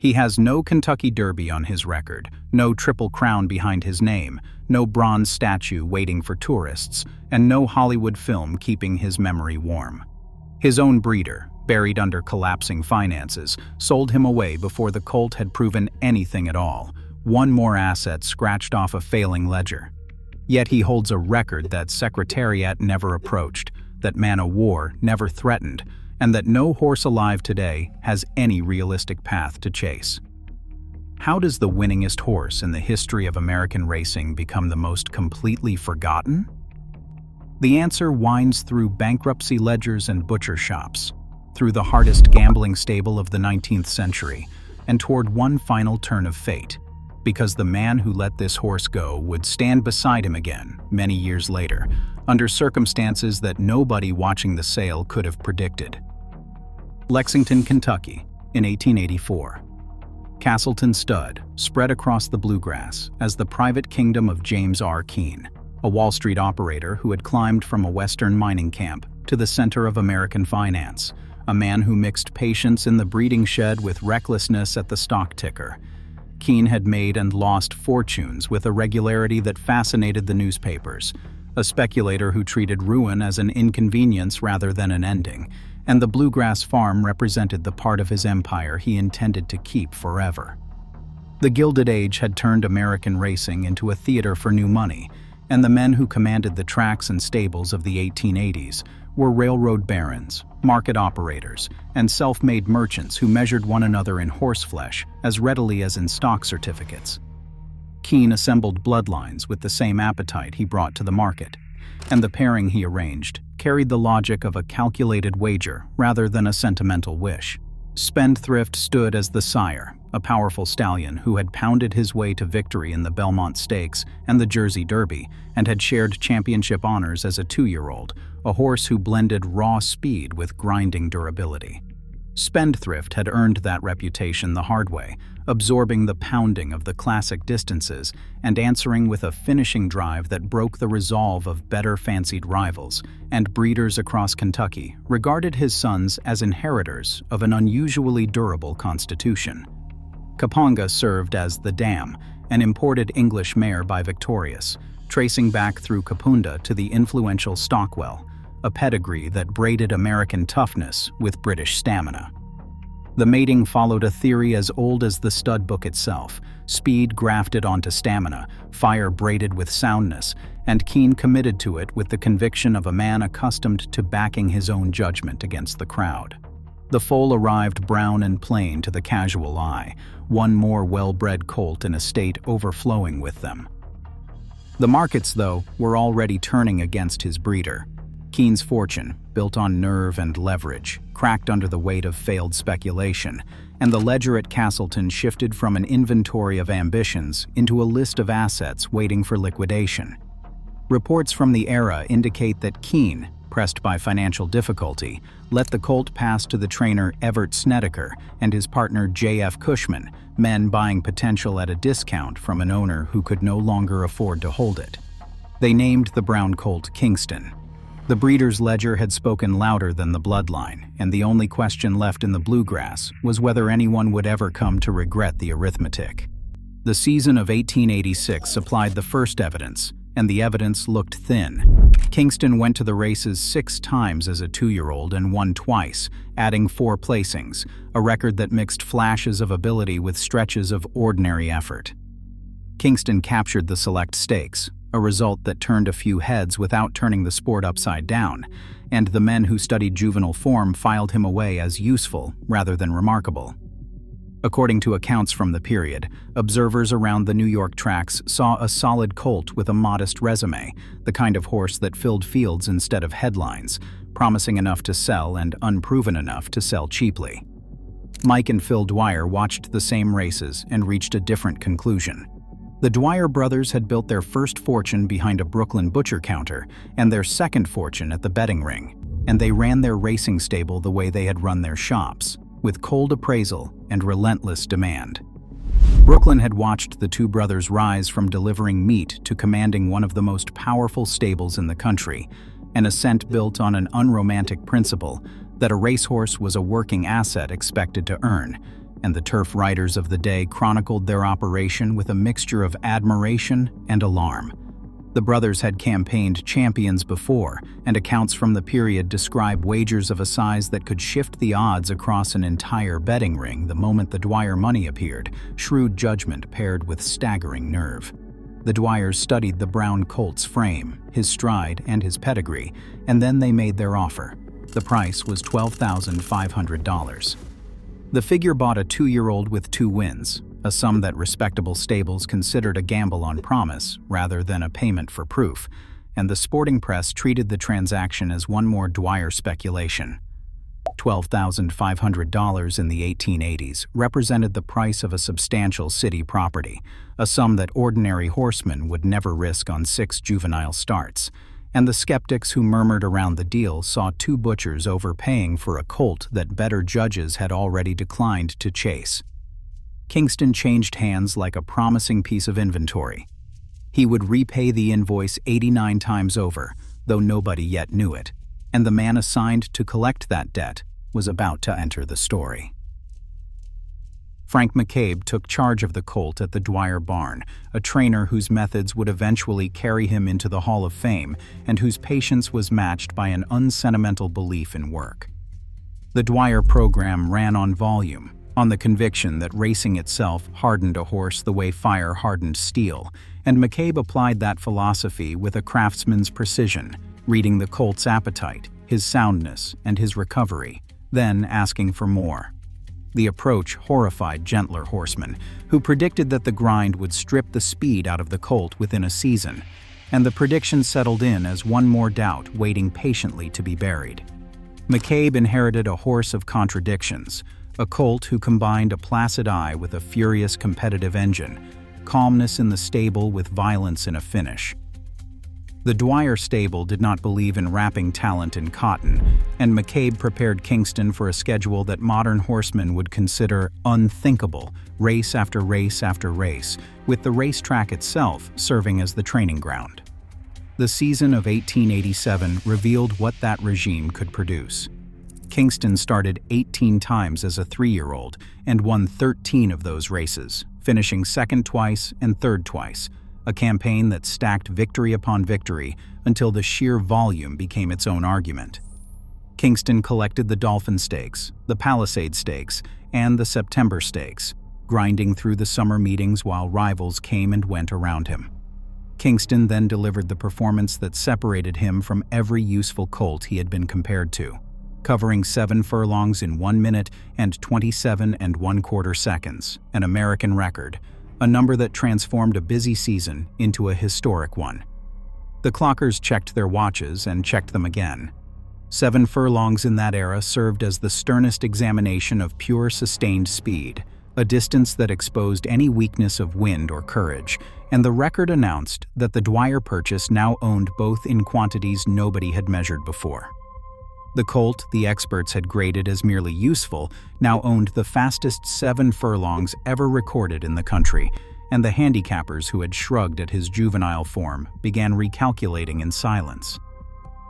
He has no Kentucky Derby on his record, no Triple Crown behind his name, no bronze statue waiting for tourists, and no Hollywood film keeping his memory warm. His own breeder, buried under collapsing finances, sold him away before the colt had proven anything at all, one more asset scratched off a failing ledger. Yet he holds a record that Secretariat never approached, that man o' war never threatened, and that no horse alive today has any realistic path to chase. How does the winningest horse in the history of American racing become the most completely forgotten? The answer winds through bankruptcy ledgers and butcher shops, through the hardest gambling stable of the 19th century, and toward one final turn of fate, because the man who let this horse go would stand beside him again many years later, under circumstances that nobody watching the sale could have predicted. Lexington, Kentucky, in 1884. Castleton stud spread across the bluegrass as the private kingdom of James R. Keene, a Wall Street operator who had climbed from a Western mining camp to the center of American finance, a man who mixed patience in the breeding shed with recklessness at the stock ticker. Keene had made and lost fortunes with a regularity that fascinated the newspapers, a speculator who treated ruin as an inconvenience rather than an ending, and the bluegrass farm represented the part of his empire he intended to keep forever. The Gilded Age had turned American racing into a theater for new money, and the men who commanded the tracks and stables of the 1880s were railroad barons, market operators, and self-made merchants who measured one another in horseflesh as readily as in stock certificates. Keene assembled bloodlines with the same appetite he brought to the market, and the pairing he arranged carried the logic of a calculated wager rather than a sentimental wish. Spendthrift stood as the sire, a powerful stallion who had pounded his way to victory in the Belmont Stakes and the Jersey Derby and had shared championship honors as a 2-year-old, a horse who blended raw speed with grinding durability. Spendthrift had earned that reputation the hard way, absorbing the pounding of the classic distances and answering with a finishing drive that broke the resolve of better fancied rivals, and breeders across Kentucky regarded his sons as inheritors of an unusually durable constitution. Caponga served as the dam, an imported English mare by Victorious, tracing back through Capunda to the influential Stockwell, a pedigree that braided American toughness with British stamina. The mating followed a theory as old as the stud book itself: speed grafted onto stamina, fire braided with soundness, and Keene committed to it with the conviction of a man accustomed to backing his own judgment against the crowd. The foal arrived brown and plain to the casual eye, one more well-bred colt in a state overflowing with them. The markets, though, were already turning against his breeder. Keene's fortune, built on nerve and leverage, cracked under the weight of failed speculation, and the ledger at Castleton shifted from an inventory of ambitions into a list of assets waiting for liquidation. Reports from the era indicate that Keene, pressed by financial difficulty, let the colt pass to the trainer Evert Snedeker and his partner J.F. Cushman, men buying potential at a discount from an owner who could no longer afford to hold it. They named the brown colt Kingston. The breeder's ledger had spoken louder than the bloodline, and the only question left in the bluegrass was whether anyone would ever come to regret the arithmetic. The season of 1886 supplied the first evidence, and the evidence looked thin. Kingston went to the races 6 times as a 2-year-old and won twice, adding 4 placings, a record that mixed flashes of ability with stretches of ordinary effort. Kingston captured the select stakes, a result that turned a few heads without turning the sport upside down, and the men who studied juvenile form filed him away as useful rather than remarkable. According to accounts from the period, observers around the New York tracks saw a solid colt with a modest resume, the kind of horse that filled fields instead of headlines, promising enough to sell and unproven enough to sell cheaply. Mike and Phil Dwyer watched the same races and reached a different conclusion. The Dwyer brothers had built their first fortune behind a Brooklyn butcher counter and their second fortune at the betting ring, and they ran their racing stable the way they had run their shops, with cold appraisal and relentless demand. Brooklyn had watched the two brothers rise from delivering meat to commanding one of the most powerful stables in the country, an ascent built on an unromantic principle that a racehorse was a working asset expected to earn, and the turf writers of the day chronicled their operation with a mixture of admiration and alarm. The brothers had campaigned champions before, and accounts from the period describe wagers of a size that could shift the odds across an entire betting ring the moment the Dwyer money appeared, shrewd judgment paired with staggering nerve. The Dwyers studied the brown colt's frame, his stride, and his pedigree, and then they made their offer. The price was $12,500. The figure bought a 2-year-old with 2 wins, a sum that respectable stables considered a gamble on promise rather than a payment for proof, and the sporting press treated the transaction as one more Dwyer speculation. $12,500 in the 1880s represented the price of a substantial city property, a sum that ordinary horsemen would never risk on 6 juvenile starts, and the skeptics who murmured around the deal saw 2 butchers overpaying for a colt that better judges had already declined to chase. Kingston changed hands like a promising piece of inventory. He would repay the invoice 89 times over, though nobody yet knew it, and the man assigned to collect that debt was about to enter the story. Frank McCabe took charge of the colt at the Dwyer barn, a trainer whose methods would eventually carry him into the Hall of Fame and whose patience was matched by an unsentimental belief in work. The Dwyer program ran on volume, on the conviction that racing itself hardened a horse the way fire hardened steel, and McCabe applied that philosophy with a craftsman's precision, reading the colt's appetite, his soundness, and his recovery, then asking for more. The approach horrified gentler horsemen, who predicted that the grind would strip the speed out of the colt within a season, and the prediction settled in as one more doubt waiting patiently to be buried. McCabe inherited a horse of contradictions, a colt who combined a placid eye with a furious competitive engine, calmness in the stable with violence in a finish. The Dwyer stable did not believe in wrapping talent in cotton, and McCabe prepared Kingston for a schedule that modern horsemen would consider unthinkable, race after race after race, with the racetrack itself serving as the training ground. The season of 1887 revealed what that regime could produce. Kingston started 18 times as a 3-year-old and won 13 of those races, finishing second twice and third twice, a campaign that stacked victory upon victory until the sheer volume became its own argument. Kingston collected the Dolphin Stakes, the Palisade Stakes, and the September Stakes, grinding through the summer meetings while rivals came and went around him. Kingston then delivered the performance that separated him from every useful colt he had been compared to, covering 7 furlongs in 1 minute and 27 1/4 seconds, an American record, a number that transformed a busy season into a historic one. The clockers checked their watches and checked them again. 7 furlongs in that era served as the sternest examination of pure sustained speed, a distance that exposed any weakness of wind or courage, and the record announced that the Dwyer purchase now owned both in quantities nobody had measured before. The colt the experts had graded as merely useful now owned the fastest 7 furlongs ever recorded in the country, and the handicappers who had shrugged at his juvenile form began recalculating in silence.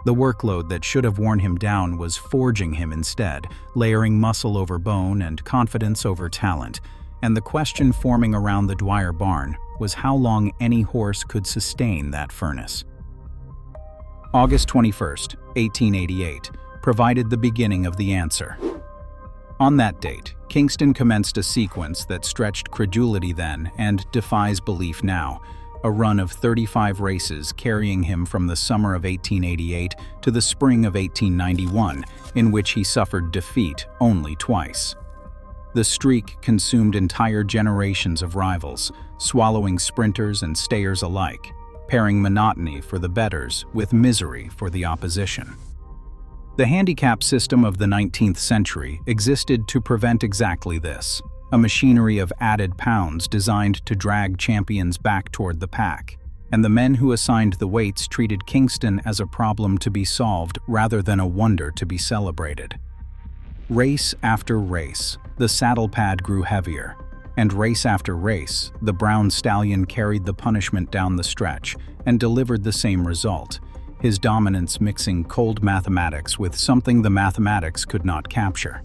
The workload that should have worn him down was forging him instead, layering muscle over bone and confidence over talent, and the question forming around the Dwyer barn was how long any horse could sustain that furnace. August 21st, 1888. Provided the beginning of the answer. On that date, Kingston commenced a sequence that stretched credulity then and defies belief now, a run of 35 races carrying him from the summer of 1888 to the spring of 1891, in which he suffered defeat only twice. The streak consumed entire generations of rivals, swallowing sprinters and stayers alike, pairing monotony for the bettors with misery for the opposition. The handicap system of the 19th century existed to prevent exactly this, a machinery of added pounds designed to drag champions back toward the pack, and the men who assigned the weights treated Kingston as a problem to be solved rather than a wonder to be celebrated. Race after race, the saddle pad grew heavier, and race after race, the brown stallion carried the punishment down the stretch and delivered the same result, his dominance mixing cold mathematics with something the mathematics could not capture.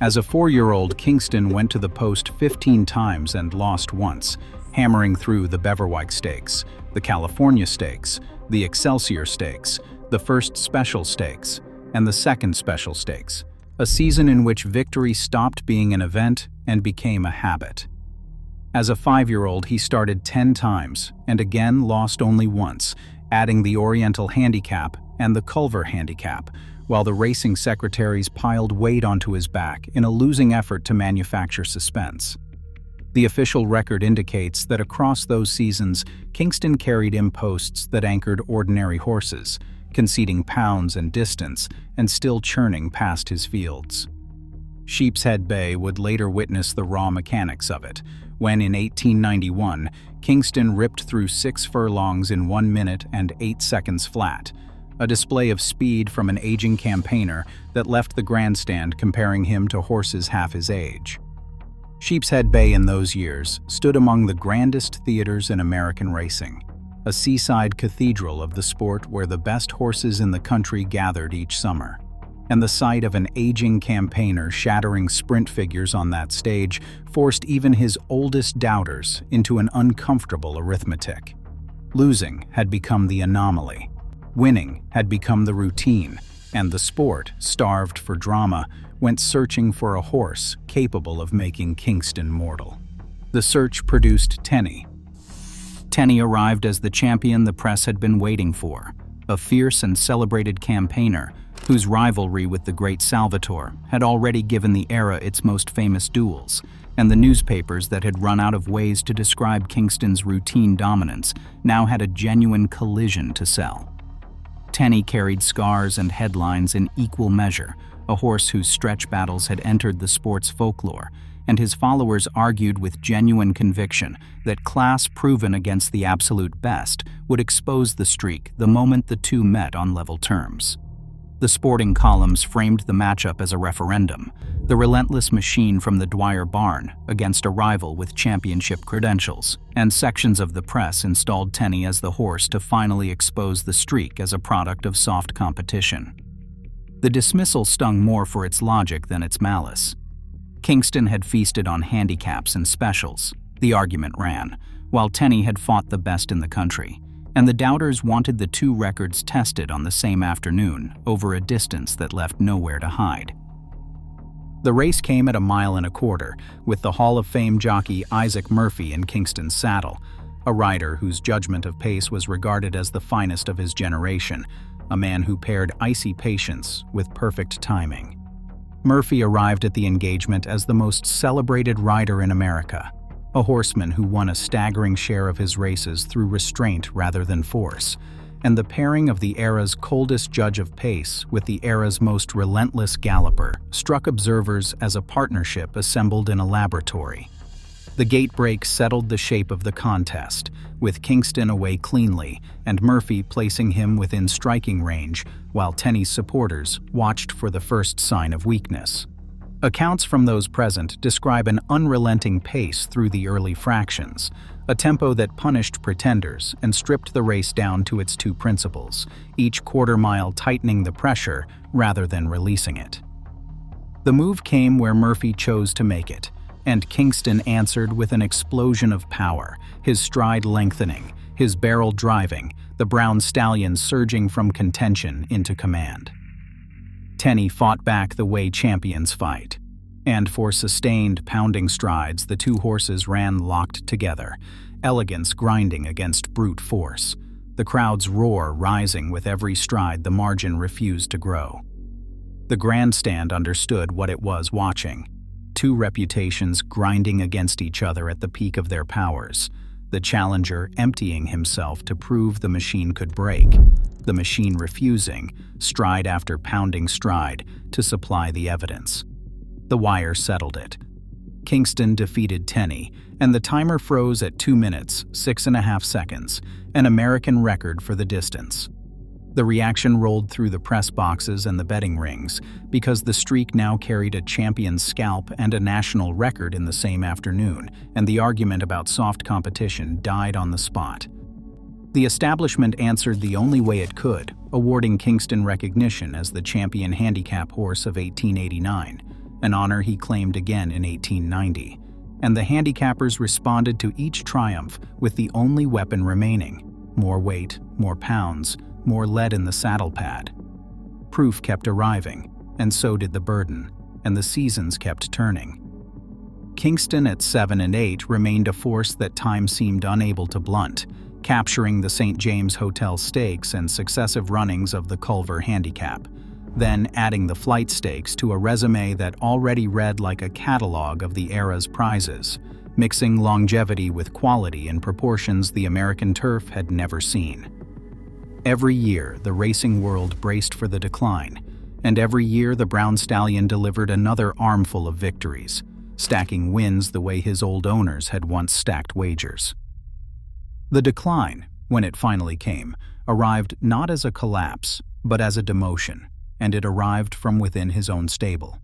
As a 4-year-old, Kingston went to the post 15 times and lost once, hammering through the Beverwyck Stakes, the California Stakes, the Excelsior Stakes, the first Special Stakes, and the second Special Stakes, a season in which victory stopped being an event and became a habit. As a 5-year-old, he started 10 times and again lost only once, adding the Oriental Handicap and the Culver Handicap, while the racing secretaries piled weight onto his back in a losing effort to manufacture suspense. The official record indicates that across those seasons, Kingston carried imposts that anchored ordinary horses, conceding pounds and distance and still churning past his fields. Sheepshead Bay would later witness the raw mechanics of it, when in 1891, Kingston ripped through 6 furlongs in 1 minute and 8 seconds flat, a display of speed from an aging campaigner that left the grandstand comparing him to horses half his age. Sheepshead Bay in those years stood among the grandest theaters in American racing, a seaside cathedral of the sport where the best horses in the country gathered each summer. And the sight of an aging campaigner shattering sprint figures on that stage forced even his oldest doubters into an uncomfortable arithmetic. Losing had become the anomaly. Winning had become the routine, and the sport, starved for drama, went searching for a horse capable of making Kingston mortal. The search produced Tenny. Tenny arrived as the champion the press had been waiting for, a fierce and celebrated campaigner whose rivalry with the great Salvatore had already given the era its most famous duels, and the newspapers that had run out of ways to describe Kingston's routine dominance now had a genuine collision to sell. Tenny carried scars and headlines in equal measure, a horse whose stretch battles had entered the sport's folklore, and his followers argued with genuine conviction that class proven against the absolute best would expose the streak the moment the two met on level terms. The sporting columns framed the matchup as a referendum, the relentless machine from the Dwyer barn against a rival with championship credentials, and sections of the press installed Tenny as the horse to finally expose the streak as a product of soft competition. The dismissal stung more for its logic than its malice. Kingston had feasted on handicaps and specials, the argument ran, while Tenny had fought the best in the country, and the doubters wanted the two records tested on the same afternoon over a distance that left nowhere to hide. The race came at 1.25 miles, with the Hall of Fame jockey Isaac Murphy in Kingston's saddle, a rider whose judgment of pace was regarded as the finest of his generation, a man who paired icy patience with perfect timing. Murphy arrived at the engagement as the most celebrated rider in America, a horseman who won a staggering share of his races through restraint rather than force, and the pairing of the era's coldest judge of pace with the era's most relentless galloper struck observers as a partnership assembled in a laboratory. The gate break settled the shape of the contest, with Kingston away cleanly and Murphy placing him within striking range, while Tenny's supporters watched for the first sign of weakness. Accounts from those present describe an unrelenting pace through the early fractions, a tempo that punished pretenders and stripped the race down to its two principles, each quarter-mile tightening the pressure rather than releasing it. The move came where Murphy chose to make it, and Kingston answered with an explosion of power, his stride lengthening, his barrel driving, the brown stallion surging from contention into command. Tenny fought back the way champions fight, and for sustained, pounding strides the two horses ran locked together, elegance grinding against brute force, the crowd's roar rising with every stride the margin refused to grow. The grandstand understood what it was watching. Two reputations grinding against each other at the peak of their powers, the challenger emptying himself to prove the machine could break, the machine refusing, stride after pounding stride, to supply the evidence. The wire settled it. Kingston defeated Tenny, and the timer froze at 2 minutes, 6.5 seconds, an American record for the distance. The reaction rolled through the press boxes and the betting rings, because the streak now carried a champion's scalp and a national record in the same afternoon, and the argument about soft competition died on the spot. The establishment answered the only way it could, awarding Kingston recognition as the champion handicap horse of 1889, an honor he claimed again in 1890, and the handicappers responded to each triumph with the only weapon remaining: more weight, more pounds, more lead in the saddle pad. Proof kept arriving, and so did the burden, and the seasons kept turning. Kingston at 7 and 8 remained a force that time seemed unable to blunt, capturing the St. James Hotel Stakes and successive runnings of the Culver Handicap, then adding the Flight Stakes to a resume that already read like a catalog of the era's prizes, mixing longevity with quality in proportions the American turf had never seen. Every year, the racing world braced for the decline, and every year the brown stallion delivered another armful of victories, stacking wins the way his old owners had once stacked wagers. The decline, when it finally came, arrived not as a collapse, but as a demotion, and it arrived from within his own stable.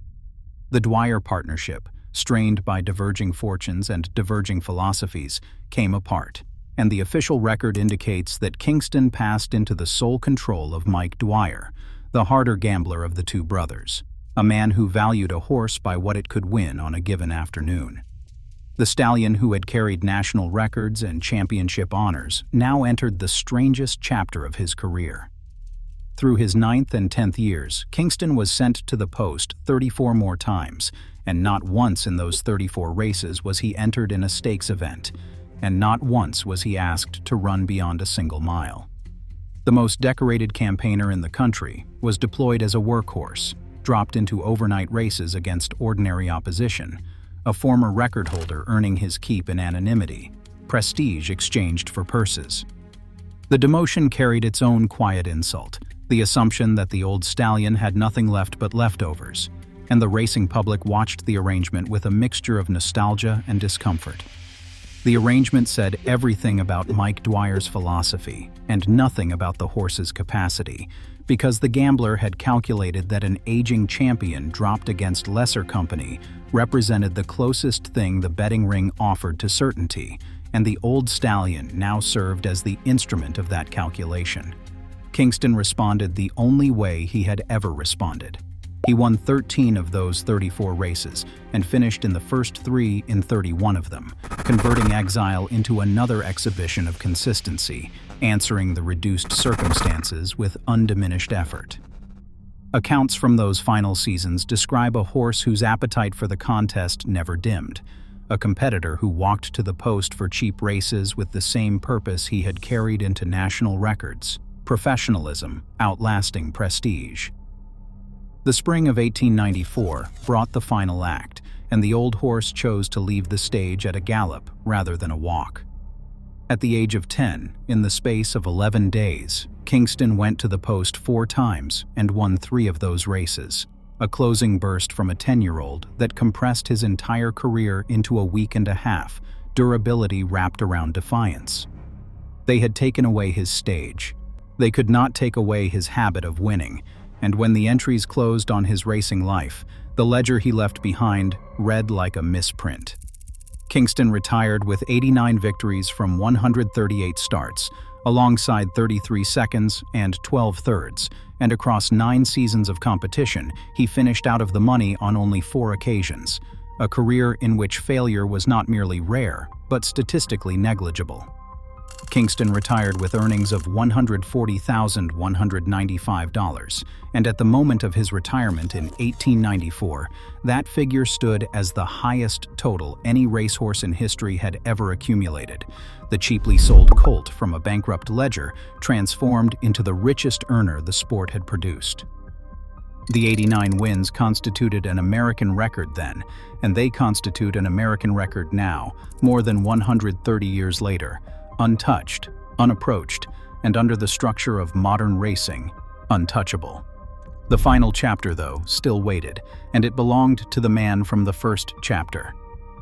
The Dwyer partnership, strained by diverging fortunes and diverging philosophies, came apart, and the official record indicates that Kingston passed into the sole control of Mike Dwyer, the harder gambler of the two brothers, a man who valued a horse by what it could win on a given afternoon. The stallion who had carried national records and championship honors now entered the strangest chapter of his career. Through his 9th and 10th years, Kingston was sent to the post 34 more times, and not once in those 34 races was he entered in a stakes event, and not once was he asked to run beyond a single mile. The most decorated campaigner in the country was deployed as a workhorse, dropped into overnight races against ordinary opposition, a former record holder earning his keep in anonymity, prestige exchanged for purses. The demotion carried its own quiet insult, the assumption that the old stallion had nothing left but leftovers, and the racing public watched the arrangement with a mixture of nostalgia and discomfort. The arrangement said everything about Mike Dwyer's philosophy and nothing about the horse's capacity, because the gambler had calculated that an aging champion dropped against lesser company represented the closest thing the betting ring offered to certainty, and the old stallion now served as the instrument of that calculation. Kingston responded the only way he had ever responded. He won 13 of those 34 races and finished in the first 3 in 31 of them, converting exile into another exhibition of consistency, answering the reduced circumstances with undiminished effort. Accounts from those final seasons describe a horse whose appetite for the contest never dimmed, a competitor who walked to the post for cheap races with the same purpose he had carried into national records: professionalism outlasting prestige. The spring of 1894 brought the final act, and the old horse chose to leave the stage at a gallop rather than a walk. At the age of 10, in the space of 11 days, Kingston went to the post 4 times and won 3 of those races, a closing burst from a 10-year-old that compressed his entire career into a week and a half, durability wrapped around defiance. They had taken away his stage. They could not take away his habit of winning, and when the entries closed on his racing life, the ledger he left behind read like a misprint. Kingston retired with 89 victories from 138 starts, alongside 33 seconds and 12 thirds, and across 9 seasons of competition, he finished out of the money on only 4 occasions, a career in which failure was not merely rare, but statistically negligible. Kingston retired with earnings of $140,195, and at the moment of his retirement in 1894, that figure stood as the highest total any racehorse in history had ever accumulated. The cheaply sold colt from a bankrupt ledger transformed into the richest earner the sport had produced. The 89 wins constituted an American record then, and they constitute an American record now, more than 130 years later, untouched, unapproached, and under the structure of modern racing, untouchable. The final chapter, though, still waited, and it belonged to the man from the first chapter.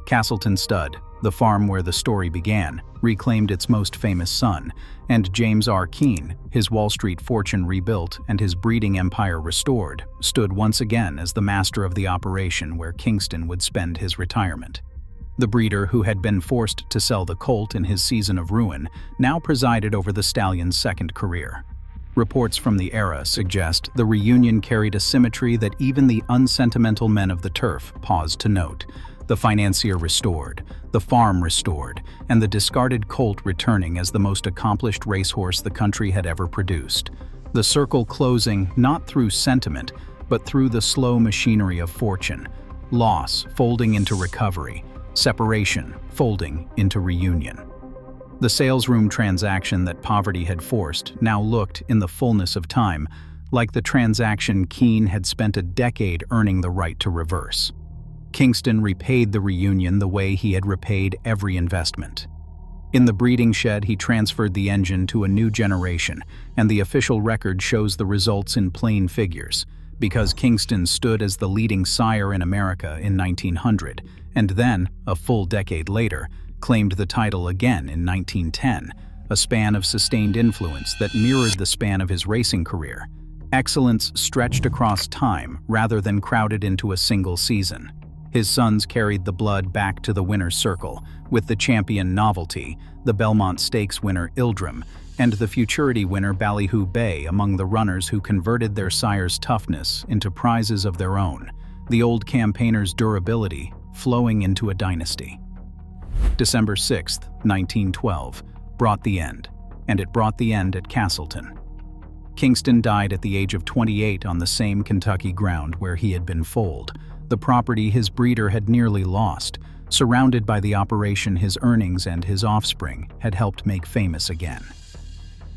Castleton Stud, the farm where the story began, reclaimed its most famous son, and James R. Keene, his Wall Street fortune rebuilt and his breeding empire restored, stood once again as the master of the operation where Kingston would spend his retirement. The breeder who had been forced to sell the colt in his season of ruin now presided over the stallion's second career. Reports from the era suggest the reunion carried a symmetry that even the unsentimental men of the turf paused to note. The financier restored, the farm restored, and the discarded colt returning as the most accomplished racehorse the country had ever produced. The circle closing not through sentiment, but through the slow machinery of fortune. Loss folding into recovery, separation folding into reunion. The salesroom transaction that poverty had forced now looked, in the fullness of time, like the transaction Keene had spent a decade earning the right to reverse. Kingston repaid the reunion the way he had repaid every investment. In the breeding shed, he transferred the engine to a new generation, and the official record shows the results in plain figures, because Kingston stood as the leading sire in America in 1900, and then, a full decade later, claimed the title again in 1910, a span of sustained influence that mirrored the span of his racing career. Excellence stretched across time rather than crowded into a single season. His sons carried the blood back to the winner's circle, with the champion Novelty, the Belmont Stakes winner Ildrim, and the Futurity winner Ballyhoo Bay among the runners who converted their sire's toughness into prizes of their own, the old campaigner's durability flowing into a dynasty. December 6, 1912, brought the end, and it brought the end at Castleton. Kingston died at the age of 28 on the same Kentucky ground where he had been foaled, the property his breeder had nearly lost, surrounded by the operation his earnings and his offspring had helped make famous again.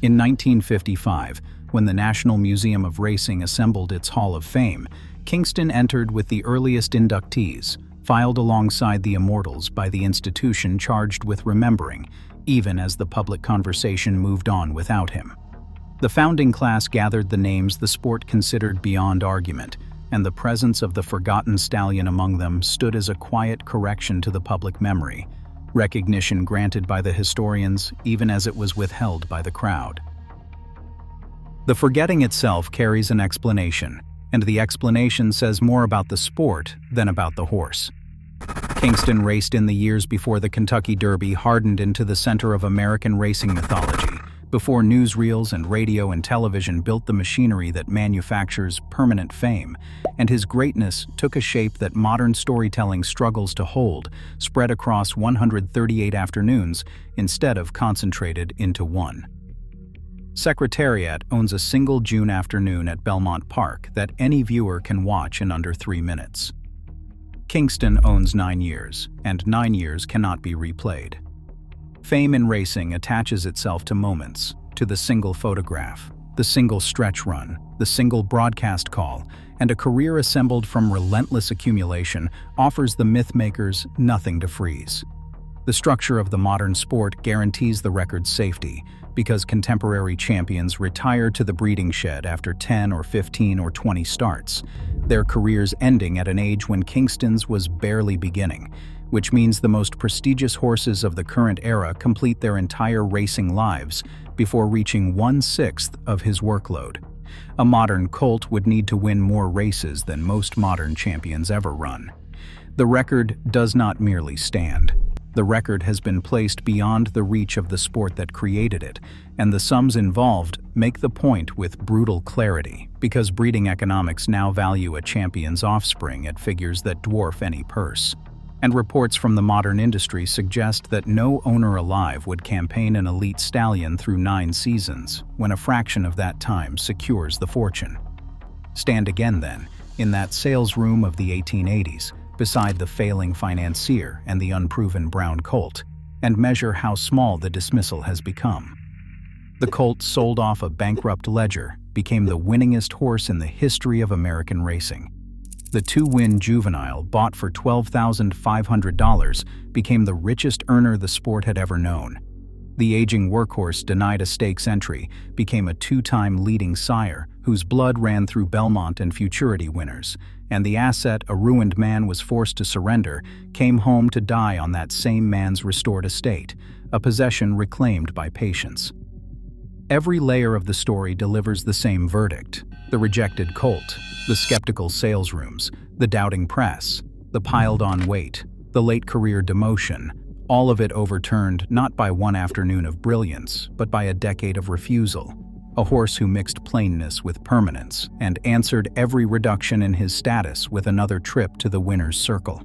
In 1955, when the National Museum of Racing assembled its Hall of Fame, Kingston entered with the earliest inductees, filed alongside the immortals by the institution charged with remembering, even as the public conversation moved on without him. The founding class gathered the names the sport considered beyond argument, and the presence of the forgotten stallion among them stood as a quiet correction to the public memory, recognition granted by the historians even as it was withheld by the crowd. The forgetting itself carries an explanation, and the explanation says more about the sport than about the horse. Kingston raced in the years before the Kentucky Derby hardened into the center of American racing mythology, before newsreels and radio and television built the machinery that manufactures permanent fame, and his greatness took a shape that modern storytelling struggles to hold, spread across 138 afternoons instead of concentrated into one. Secretariat owns a single June afternoon at Belmont Park that any viewer can watch in under 3 minutes. Kingston owns 9 years, and 9 years cannot be replayed. Fame in racing attaches itself to moments, to the single photograph, the single stretch run, the single broadcast call, and a career assembled from relentless accumulation offers the mythmakers nothing to freeze. The structure of the modern sport guarantees the record's safety, because contemporary champions retire to the breeding shed after 10 or 15 or 20 starts, their careers ending at an age when Kingston's was barely beginning, which means the most prestigious horses of the current era complete their entire racing lives before reaching 1/6 of his workload. A modern colt would need to win more races than most modern champions ever run. The record does not merely stand. The record has been placed beyond the reach of the sport that created it, and the sums involved make the point with brutal clarity, because breeding economics now value a champion's offspring at figures that dwarf any purse. And reports from the modern industry suggest that no owner alive would campaign an elite stallion through 9 seasons, when a fraction of that time secures the fortune. Stand again then, in that sales room of the 1880s, beside the failing financier and the unproven brown colt, and measure how small the dismissal has become. The colt sold off a bankrupt ledger became the winningest horse in the history of American racing. The 2-win juvenile, bought for $12,500, became the richest earner the sport had ever known. The aging workhorse denied a stakes entry became a 2-time leading sire whose blood ran through Belmont and Futurity winners, and the asset a ruined man was forced to surrender came home to die on that same man's restored estate, a possession reclaimed by patience. Every layer of the story delivers the same verdict: the rejected colt, the skeptical salesrooms, the doubting press, the piled-on weight, the late career demotion, all of it overturned not by one afternoon of brilliance, but by a decade of refusal. a horse who mixed plainness with permanence and answered every reduction in his status with another trip to the winner's circle.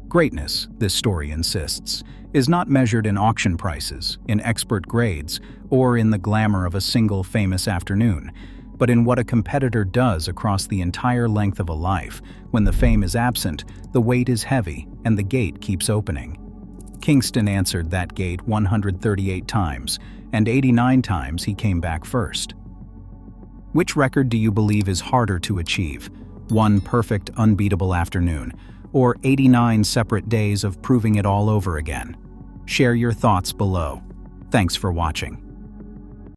Greatness, this story insists, is not measured in auction prices, in expert grades, or in the glamour of a single famous afternoon, but in what a competitor does across the entire length of a life. When the fame is absent, the weight is heavy and the gate keeps opening. Kingston answered that gate 138 times, and 89 times he came back first. Which record do you believe is harder to achieve? One perfect, unbeatable afternoon, or 89 separate days of proving it all over again? Share your thoughts below. Thanks for watching.